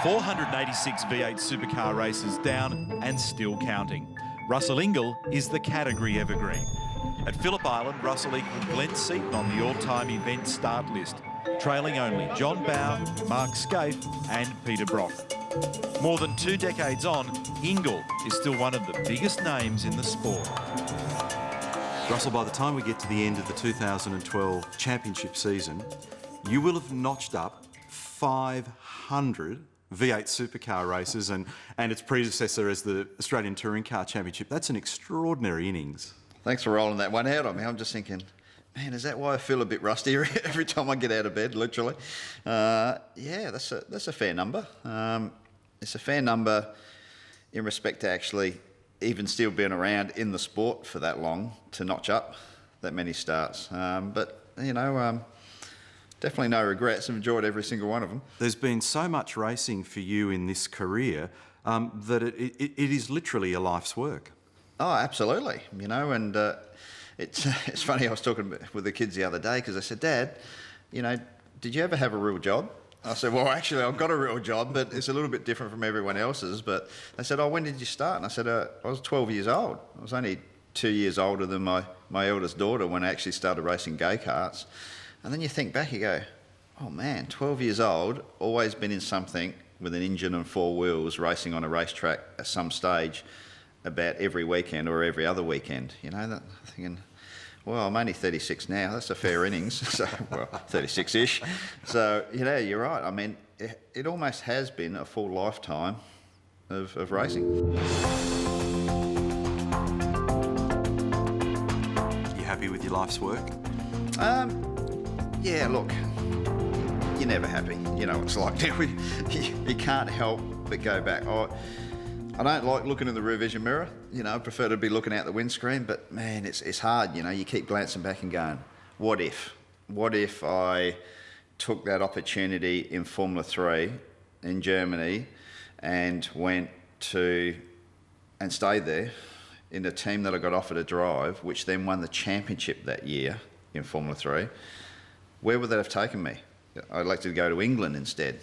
486 V8 Supercar races down and still counting. Russell Ingall is the category evergreen. At Phillip Island, Russell equalled Glenn Seton on the all-time event start list, trailing only John Bowe, Mark Scaife and Peter Brock. More than 2 decades on, Ingall is still one of the biggest names in the sport. Russell, by the time we get to the end of the 2012 championship season, you will have notched up 500 V8 Supercar races and its predecessor as the Australian Touring Car Championship. That's an extraordinary innings. Thanks for rolling that one out on me. I'm just thinking, man, is that why I feel a bit rusty every time I get out of bed, literally? Yeah, that's a fair number. It's a fair number in respect to actually even still being around in the sport for that long to notch up that many starts. But, you know, definitely no regrets. I've enjoyed every single one of them. There's been so much racing for you in this career that it is literally a life's work. Oh, absolutely. You know, and it's funny, I was talking with the kids the other day because I said, Dad, you know, did you ever have a real job? I said, well, actually, I've got a real job, but it's a little bit different from everyone else's. But they said, oh, when did you start? And I said, I was 12 years old. I was only 2 years older than my eldest daughter when I actually started racing go-karts. And then you think back, you go, oh man, 12 years old, always been in something with an engine and 4 wheels, racing on a racetrack at some stage about every weekend or every other weekend. You know, that, thinking, well, I'm only 36 now, that's a fair innings, so, well, 36-ish. So, you know, you're right. I mean, it almost has been a full lifetime of racing. You happy with your life's work? Yeah, look, you're never happy. You know what it's like. You can't help but go back. I don't like looking in the rear vision mirror. You know, I prefer to be looking out the windscreen, but man, it's hard. You know, you keep glancing back and going, what if? What if I took that opportunity in Formula 3 in Germany and went to and stayed there in the team that I got offered to drive, which then won the championship that year in Formula 3? Where would that have taken me? I elected to go to England instead.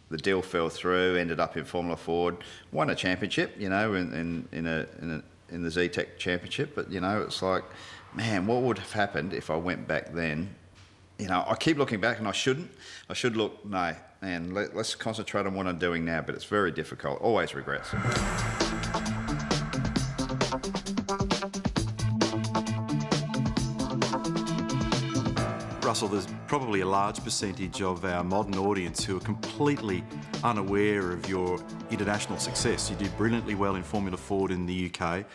The deal fell through, ended up in Formula Ford, won a championship, you know, in the Z-Tech Championship. But, you know, it's like, man, what would have happened if I went back then? You know, I keep looking back and I shouldn't. I should look, no, man, let's concentrate on what I'm doing now, but it's very difficult. Always regrets. Russell, there's probably a large percentage of our modern audience who are completely unaware of your international success. You did brilliantly well in Formula Ford in the UK.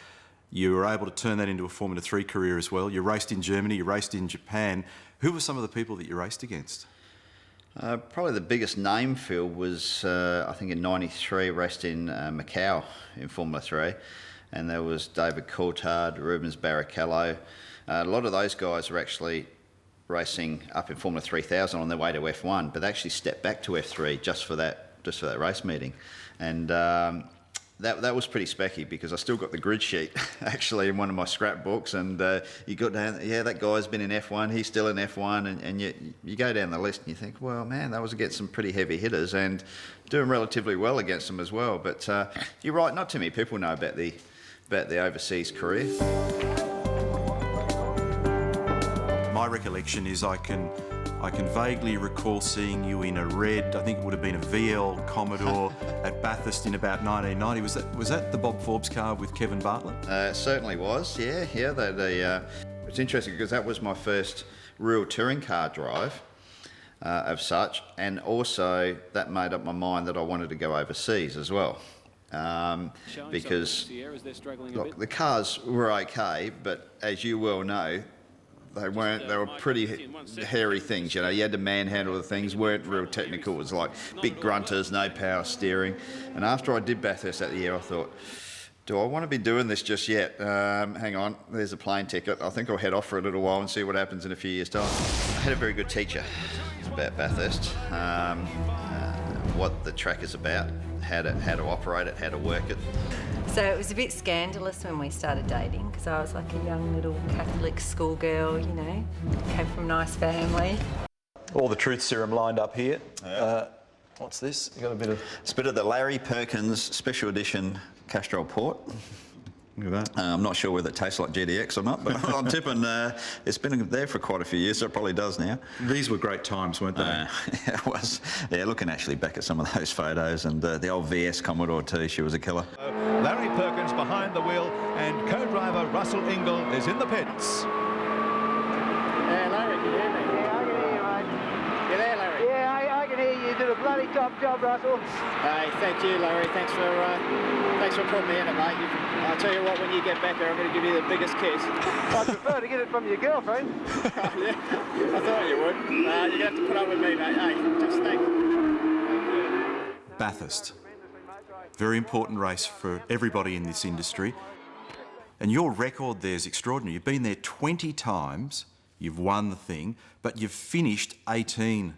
You were able to turn that into a Formula 3 career as well. You raced in Germany, you raced in Japan. Who were some of the people that you raced against? Probably the biggest name, Phil, was I think in '93, raced in Macau in Formula 3. And there was David Coulthard, Rubens Barrichello. A lot of those guys were actually racing up in Formula 3000 on their way to F1, but they actually stepped back to F3 just for that race meeting. And that was pretty specky because I still got the grid sheet actually in one of my scrapbooks, and you got down, yeah, that guy's been in F1, he's still in F1, and you go down the list and you think, well, man, that was against some pretty heavy hitters and doing relatively well against them as well. But you're right, not too many people know about the overseas career. My recollection is I can vaguely recall seeing you in a red, I think it would have been a VL Commodore at Bathurst in about 1990. Was that the Bob Forbes car with Kevin Bartlett? It certainly was, yeah. It's interesting because that was my first real touring car drive of such, and also that made up my mind that I wanted to go overseas as well. Because look, the cars were okay, but as you well know, they were pretty hairy things, you know. You had to manhandle the things, weren't real technical. It was like big grunters, no power steering. And after I did Bathurst that year, I thought, do I want to be doing this just yet? Hang on, there's a plane ticket. I think I'll head off for a little while and see what happens in a few years' time. I had a very good teacher about Bathurst, what the track is about, how to operate it, how to work it. So it was a bit scandalous when we started dating because I was like a young little Catholic schoolgirl, you know, came from a nice family. All the truth serum lined up here. What's this? You got a bit of... It's a bit of the Larry Perkins Special Edition Castrol Port. Look at that. I'm not sure whether it tastes like GDX or not, but I'm tipping it's been there for quite a few years, so it probably does now. These were great times, weren't they? It was. Yeah, looking actually back at some of those photos, and the old VS Commodore too, she was a killer. Larry Perkins behind the wheel, and co-driver Russell Ingall is in the pits. Yeah, Larry, can you hear me? Yeah, I can hear you, mate. You there, Larry? Yeah, I can hear you. You did a bloody top job, Russell. Hey, thank you, Larry. Thanks for putting me in it, mate. I'll tell you what, when you get back there, I'm going to give you the biggest kiss. I'd prefer to get it from your girlfriend. Yeah, I thought you would. You're going to have to put up with me, mate. Hey, just thank you. Bathurst. Very important race for everybody in this industry. And your record there is extraordinary. You've been there 20 times, you've won the thing, but you've finished 18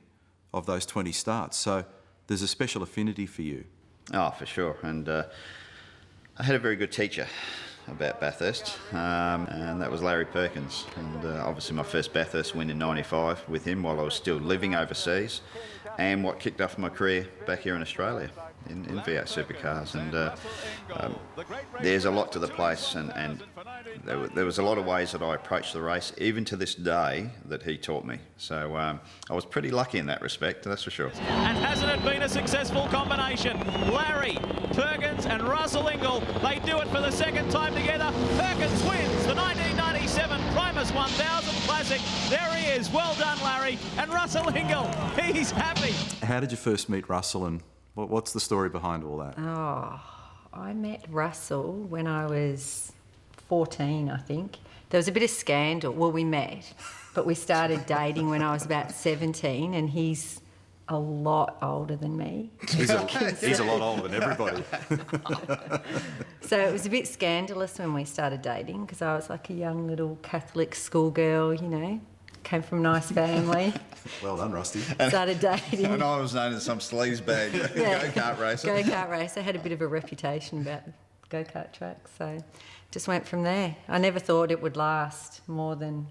of those 20 starts. So there's a special affinity for you. Oh, for sure. And I had a very good teacher about Bathurst, and that was Larry Perkins. And obviously my first Bathurst win in '95 with him while I was still living overseas, and what kicked off my career back here in Australia in V8 Supercars. And there's a lot to the place, and there was a lot of ways that I approached the race, even to this day, that he taught me. So I was pretty lucky in that respect, that's for sure. And hasn't it been a successful combination? Larry Perkins and Russell Ingall, they do it for the second time together. Perkins wins the 1997 Primus 1000 Classic. There he is. Well done, Larry. And Russell Ingall, he's happy. How did you first meet Russell, and what's the story behind all that? Oh, I met Russell when I was 14, I think. There was a bit of scandal. Well, we met, but we started dating when I was about 17, and he's a lot older than me. He's a lot older than everybody. So it was a bit scandalous when we started dating, because I was like a young little Catholic schoolgirl, you know, came from a nice family. Well done, Rusty. Started dating. And I was known as some sleazebag go-kart racer. Go-kart racer. I had a bit of a reputation about go-kart tracks, so just went from there. I never thought it would last more than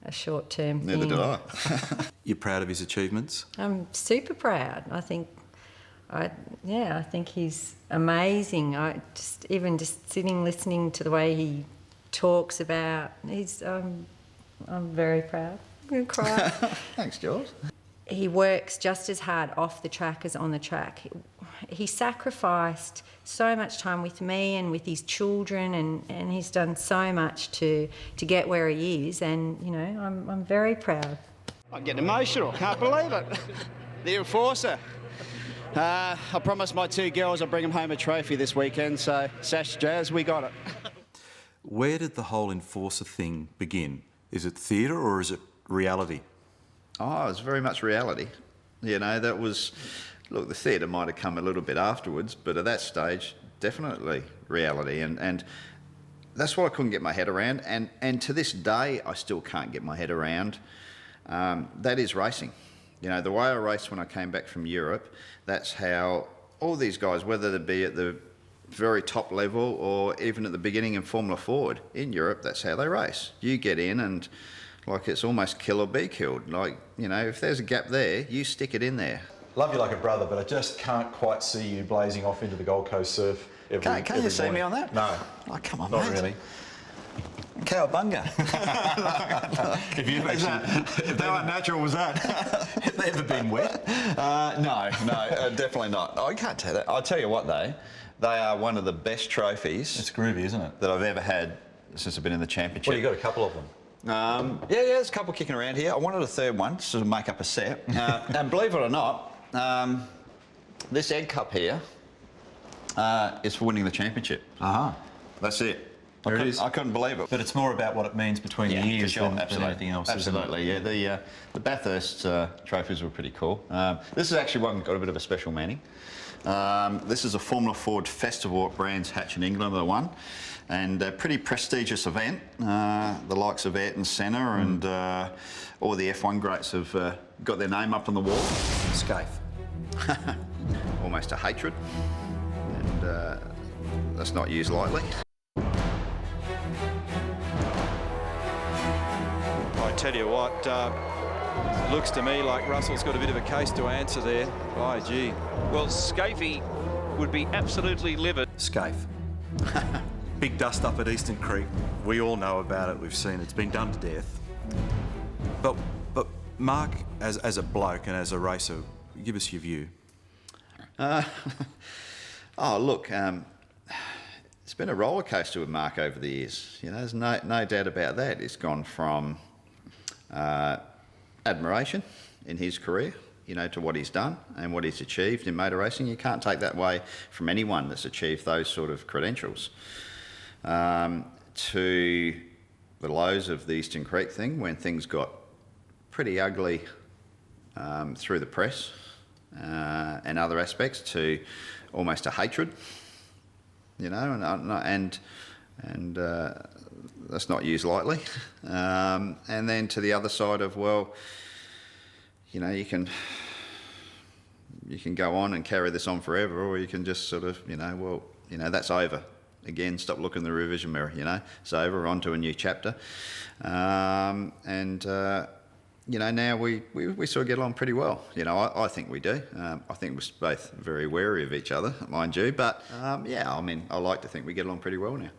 a short-term thing. Neither did I. You're proud of his achievements? I'm super proud. I think he's amazing. Even sitting listening to the way he talks about, I'm very proud. I'm going to cry. Thanks, George. He works just as hard off the track as on the track. He sacrificed so much time with me and with his children, and he's done so much to get where he is, and, you know, I'm very proud. I get emotional. Can't believe it. The Enforcer. I promised my two girls I'd bring them home a trophy this weekend, so Sash Jazz, we got it. Where did the whole Enforcer thing begin? Is it theatre or is it reality? Oh, it was very much reality. You know, that was... Look, the theatre might have come a little bit afterwards, but at that stage, definitely reality. And that's what I couldn't get my head around. And to this day, I still can't get my head around. That is racing. You know, the way I raced when I came back from Europe, that's how all these guys, whether they be at the very top level or even at the beginning in Formula Ford in Europe, that's how they race. You get in and, like, it's almost kill or be killed. Like, you know, if there's a gap there, you stick it in there. Love you like a brother, but I just can't quite see you blazing off into the Gold Coast surf every Can't you see morning. me on that? No. Oh, come on, Not mate. really. Cowabunga. How unnatural was that? Have they ever been wet? No, definitely not. I can't tell that. I'll tell you what, though, they are one of the best trophies. It's groovy, isn't it? That I've ever had since I've been in the championship. Well, you got a couple of them. Yeah, there's a couple kicking around here. I wanted a third one to sort of make up a set. And believe it or not, this egg cup here is for winning the championship. That's it. There it is. I couldn't believe it. But it's more about what it means between the ears for sure. than Absolutely. anything else. Absolutely, Isn't it? yeah. The Bathurst trophies were pretty cool. This is actually one that got a bit of a special meaning. This is a Formula Ford Festival at Brands Hatch in England, the one. And a pretty prestigious event. The likes of Ayrton Senna and all the F1 greats have got their name up on the wall. Scaife. Almost a hatred. And that's not used lightly. I tell you what, Looks to me like Russell's got a bit of a case to answer there. By gee. Well, Scafey would be absolutely livid. Scaife. Big dust up at Eastern Creek. We all know about it. We've seen it. It's been done to death. But Mark, as a bloke and as a racer, give us your view. Oh, look, it's been a roller coaster with Mark over the years. You know, there's no doubt about that. It's gone from admiration in his career, you know, to what he's done and what he's achieved in motor racing. You can't take that away from anyone that's achieved those sort of credentials. To the lows of the Eastern Creek thing, when things got pretty ugly through the press and other aspects, to almost a hatred, you know, and that's not used lightly. And then to the other side of, well, you know, you can go on and carry this on forever, or you can just sort of, you know, well, you know, that's over. Again, stop looking in the rear vision mirror, you know, it's over, on to a new chapter. You know, now we sort of get along pretty well. You know, I think we do. I think we're both very wary of each other, mind you, but yeah, I mean, I like to think we get along pretty well now.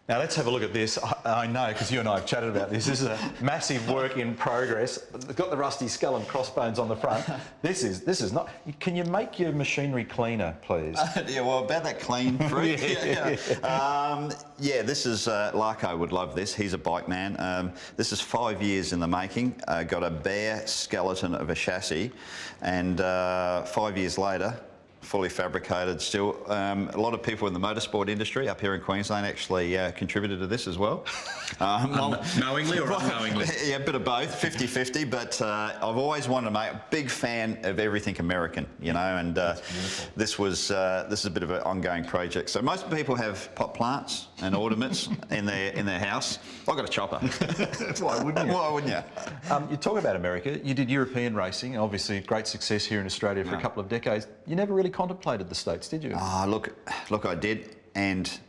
Now let's have a look at this. I know, because you and I have chatted about this. This is a massive work in progress. It's got the rusty skull and crossbones on the front. This is not. Can you make your machinery cleaner, please? Yeah, well, about that clean freak. Yeah, this is Larko would love this. He's a bike man. This is 5 years in the making. Got a bare skeleton of a chassis, and 5 years later, fully fabricated still. A lot of people in the motorsport industry up here in Queensland actually contributed to this as well. Knowingly or unknowingly? Yeah, a bit of both, 50-50, but I've always wanted to make a big fan of everything American, you know, and this is a bit of an ongoing project. So most people have pot plants and ornaments in their house. I've got a chopper. Why wouldn't you? Why wouldn't you? You talk about America. You did European racing, obviously great success here in Australia for a couple of decades. You never really contemplated the States, did you? Ah, look, I did, and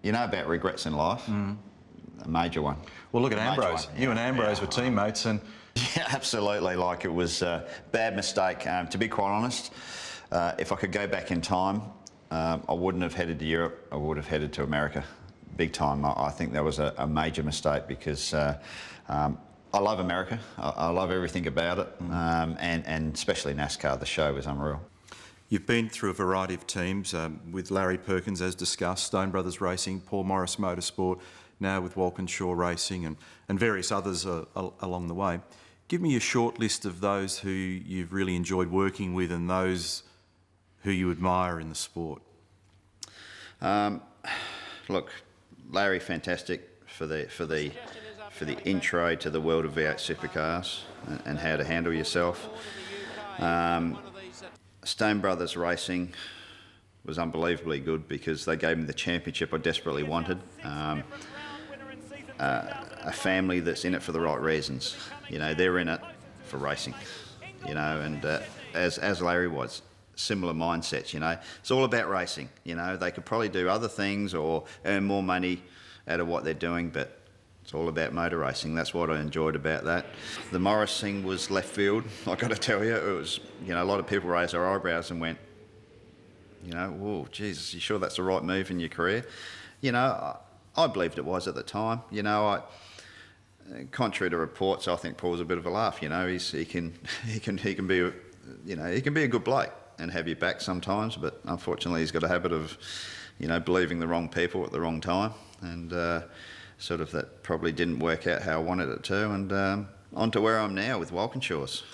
you know about regrets in life. A major one. Well, look at Ambrose. You and Ambrose were teammates, and yeah, absolutely. Like, it was a bad mistake. To be quite honest, if I could go back in time, I wouldn't have headed to Europe. I would have headed to America, big time. I think that was a major mistake, because I love America. I love everything about it, and especially NASCAR. The show was unreal. You've been through a variety of teams with Larry Perkins, as discussed, Stone Brothers Racing, Paul Morris Motorsport, now with Walkinshaw Racing, and various others along the way. Give me a short list of those who you've really enjoyed working with and those who you admire in the sport. Look, Larry, fantastic for the intro to the world of V8 Supercars and how to handle yourself. Stone Brothers Racing was unbelievably good, because they gave me the championship I desperately wanted. A family that's in it for the right reasons. You know, they're in it for racing, you know, and as Larry was, similar mindsets, you know. It's all about racing, you know. They could probably do other things or earn more money out of what they're doing, but it's all about motor racing. That's what I enjoyed about that. The Morris thing was left field. I've got to tell you, it was, you know, a lot of people raised their eyebrows and went, you know, whoa, Jesus, you sure that's the right move in your career? You know, I believed it was at the time. You know, contrary to reports, I think Paul's a bit of a laugh. You know, he can be, you know, he can be a good bloke and have your back sometimes, but unfortunately he's got a habit of, you know, believing the wrong people at the wrong time, and sort of that probably didn't work out how I wanted it to, and on to where I'm now with Walkinshaw's.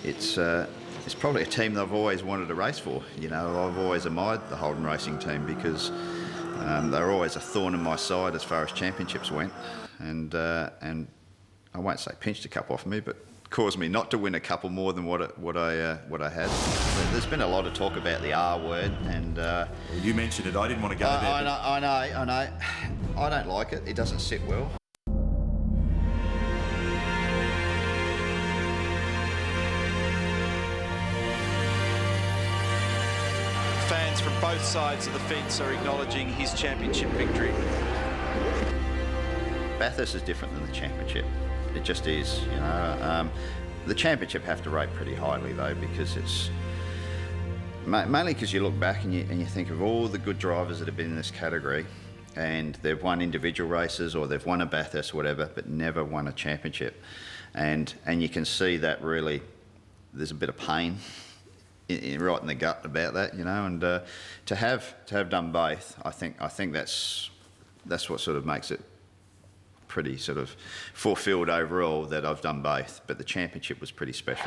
It's probably a team that I've always wanted to race for. You know, I've always admired the Holden Racing team, because they were always a thorn in my side as far as championships went, and I won't say pinched a couple off me, but caused me not to win a couple more than what I had. There's been a lot of talk about the R word, and well, you mentioned it. I didn't want to go there. I know. I don't like it. It doesn't sit well. Fans from both sides of the fence are acknowledging his championship victory. Bathurst is different than the championship. It just is, you know. The championship have to rate pretty highly though, because it's mainly because you look back and you think of all the good drivers that have been in this category, and they've won individual races or they've won a Bathurst or whatever, but never won a championship. And you can see that really, there's a bit of pain right in the gut about that, you know. And to have done both, I think that's what sort of makes it pretty sort of fulfilled overall, that I've done both. But the championship was pretty special.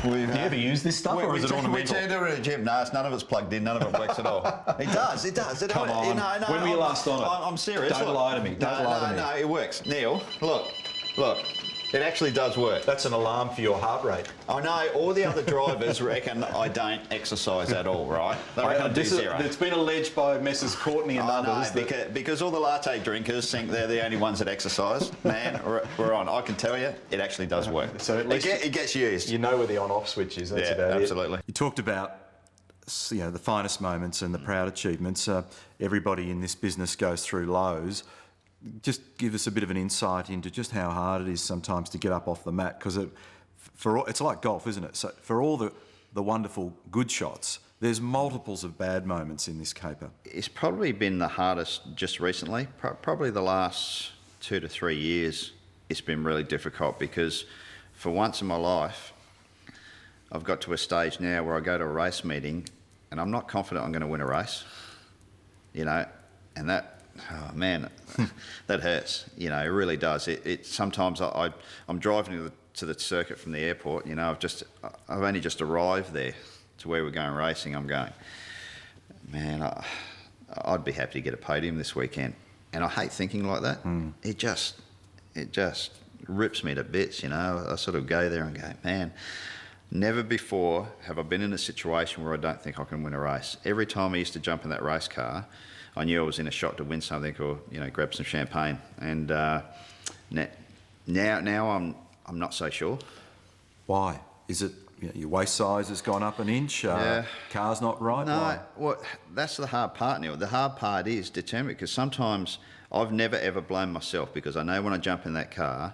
Do you ever use this stuff, or is it ornamental? We turned it into a gym. No, none of it's plugged in. None of it works at all. It does. Come on. No, when were you last on it? I'm serious. Don't lie to me. Don't lie to me. No, it works. Neil, look. It actually does work. That's an alarm for your heart rate. I know all the other drivers reckon I don't exercise at all, right? They reckon I do zero. It's been alleged by Messrs Courtney and others. Because all the latte drinkers think they're the only ones that exercise. Man, we're on. I can tell you, it actually does work. So at least it gets used. You know where the on-off switch is. That's about absolutely. You talked about, you know, the finest moments and the proud achievements. Everybody in this business goes through lows. Just give us a bit of an insight into just how hard it is sometimes to get up off the mat, because it's like golf, isn't it? So for all the wonderful good shots, there's multiples of bad moments in this caper. It's probably been the hardest just recently. Probably the last 2 to 3 years, it's been really difficult, because for once in my life, I've got to a stage now where I go to a race meeting and I'm not confident I'm going to win a race, you know, and that, oh man, that hurts. You know, it really does. It sometimes I'm driving to the circuit from the airport. You know, I've only just arrived there to where we're going racing. I'm going, man, I'd be happy to get a podium this weekend. And I hate thinking like that. It just rips me to bits. You know, I sort of go there and go, man, never before have I been in a situation where I don't think I can win a race. Every time I used to jump in that race car, I knew I was in a shot to win something, or, you know, grab some champagne. And now I'm not so sure. Why? Is it, you know, your waist size has gone up an inch? Car's not right? No, Why? well, that's the hard part, Neil. The hard part is determined, because sometimes I've never ever blamed myself, because I know when I jump in that car,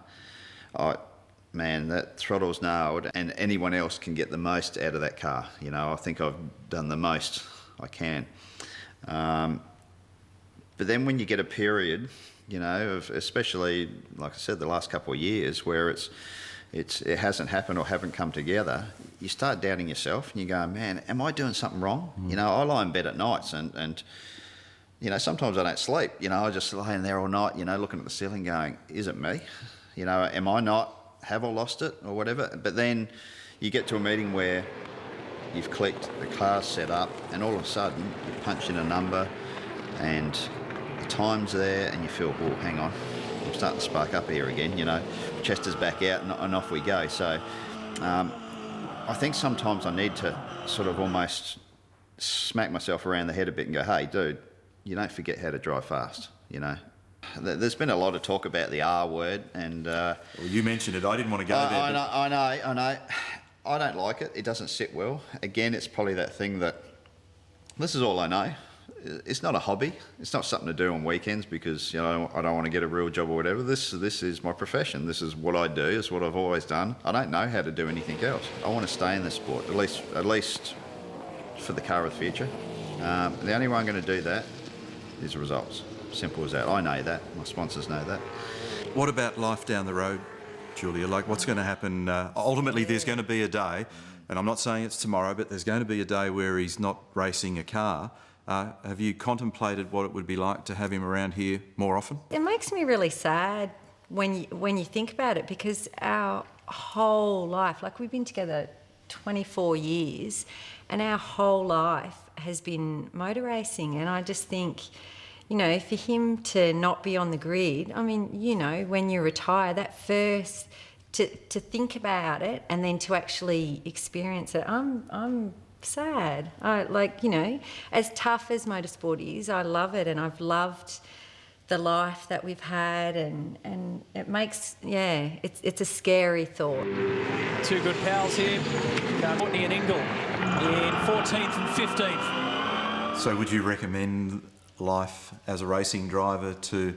man, that throttle's nailed, and anyone else can get the most out of that car. You know, I think I've done the most I can. But then when you get a period, you know, of especially, like I said, the last couple of years, where it hasn't happened or haven't come together, you start doubting yourself and you go, man, am I doing something wrong? You know, I lie in bed at nights and you know, sometimes I don't sleep. You know, I just lie in there all night, you know, looking at the ceiling going, is it me? You know, am I not? Have I lost it or whatever? But then you get to a meeting where you've clicked, the car's set up, and all of a sudden you punch in a number and the time's there and you feel, oh, hang on, I'm starting to spark up here again, you know, Chester's back out and off we go. So I think sometimes I need to sort of almost smack myself around the head a bit and go, hey, dude, you don't forget how to drive fast, you know. There's been a lot of talk about the R word, and well, you mentioned it. I didn't want to go there. I know. I don't like it. It doesn't sit well. Again, it's probably that thing that this is all I know. It's not a hobby. It's not something to do on weekends because, you know, I don't want to get a real job or whatever. This is my profession. This is what I do. It's what I've always done. I don't know how to do anything else. I want to stay in this sport, at least for the car of the future. The only way I'm going to do that is results. Simple as that. I know that. My sponsors know that. What about life down the road, Julia? Like, what's going to happen? Ultimately, there's going to be a day, and I'm not saying it's tomorrow, but there's going to be a day where he's not racing a car. Have you contemplated what it would be like to have him around here more often? It makes me really sad when you think about it, because our whole life, like we've been together 24 years, and our whole life has been motor racing, and I just think, you know, for him to not be on the grid, I mean, you know, when you retire, that first, to think about it and then to actually experience it, I'm sad. Like, you know, as tough as motorsport is, I love it, and I've loved the life that we've had, and it makes, yeah, it's a scary thought. Two good pals here, Courtney and Ingall, in 14th and 15th. So would you recommend life as a racing driver to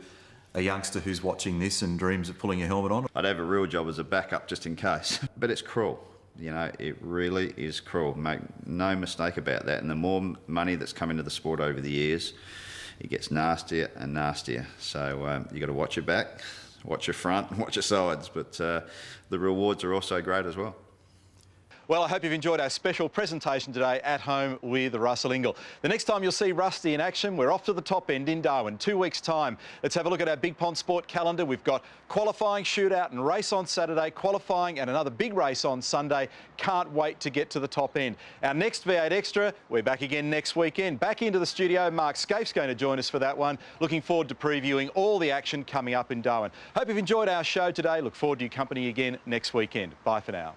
a youngster who's watching this and dreams of pulling a helmet on. I'd have a real job as a backup just in case. But it's cruel. You know, it really is cruel. Make no mistake about that. And the more money that's come into the sport over the years, it gets nastier and nastier. So you got to watch your back, watch your front, watch your sides. But the rewards are also great as well. Well, I hope you've enjoyed our special presentation today at home with Russell Ingall. The next time you'll see Rusty in action, we're off to the top end in Darwin, 2 weeks' time. Let's have a look at our Big Pond Sport calendar. We've got qualifying, shootout and race on Saturday, qualifying and another big race on Sunday. Can't wait to get to the top end. Our next V8 Extra, we're back again next weekend. Back into the studio, Mark Scaife's going to join us for that one. Looking forward to previewing all the action coming up in Darwin. Hope you've enjoyed our show today. Look forward to your company again next weekend. Bye for now.